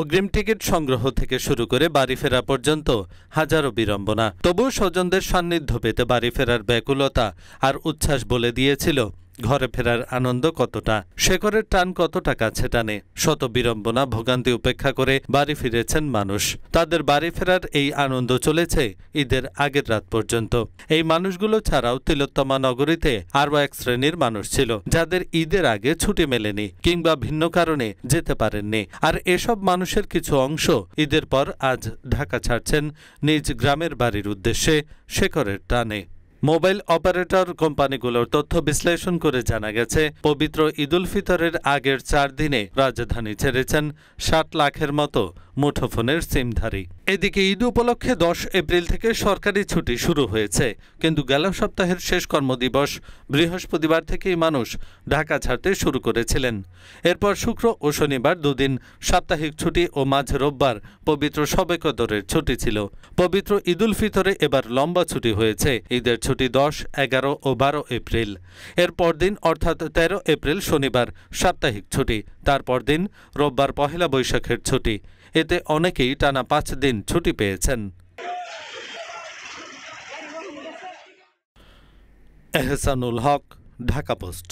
অগ্রিম টিকিট সংগ্রহ থেকে শুরু করে বাড়ি ফেরা পর্যন্ত হাজারো বিড়ম্বনা। তবুও স্বজনদের সান্নিধ্য পেতে বাড়ি ফেরার ব্যাকুলতা আর উচ্ছ্বাস বলে দিয়েছিল ঘরে ফেরার আনন্দ কতটা, শেকড়ের টান কতটা কাছে টানে। শত বিড়ম্বনা ভোগান্তি উপেক্ষা করে বাড়ি ফিরেছেন মানুষ। তাদের বাড়ি ফেরার এই আনন্দ চলেছে ঈদের আগের রাত পর্যন্ত। এই মানুষগুলো ছাড়াও তিলোত্তমা নগরীতে আরও এক শ্রেণীর মানুষ ছিল, যাদের ঈদের আগে ছুটি মেলেনি কিংবা ভিন্ন কারণে যেতে পারেননি। আর এসব মানুষের কিছু অংশ ঈদের পর আজ ঢাকা ছাড়ছেন নিজ গ্রামের বাড়ির উদ্দেশ্যে শেকড়ের টানে। মোবাইল অপারেটর কোম্পানিগুলোর তথ্য বিশ্লেষণ করে জানা গেছে, পবিত্র ঈদুল ফিতরের আগের 4 দিনে রাজধানী ছেড়েছেন 60 লাখের মতো মুঠোফোনের সিমধারী। এদিকে ঈদ উপলক্ষে 10 এপ্রিল থেকে সরকারি ছুটি শুরু হয়েছে, কিন্তু গেল সপ্তাহের শেষ কর্মদিবস বৃহস্পতিবার থেকেই মানুষ ঢাকা ছাড়তে শুরু করেছিলেন। এরপর শুক্র ও শনিবার দুদিন সাপ্তাহিক ছুটি ও মাঝ রোববার পবিত্র শবে কদরের ছুটি ছিল। পবিত্র ঈদুল ফিতরে এবার লম্বা ছুটি হয়েছে। ঈদের ছুটি 10, 11 ও 12 এপ্রিল। এর পরদিন অর্থাৎ 13 এপ্রিল শনিবার সাপ্তাহিক ছুটি, তারপর দিন রোববার পহেলা বৈশাখের ছুটি। এতে অনেকেই টানা 5 দিন ছুটি পেয়েছেন। এহসানুল হক, ঢাকা পোস্ট।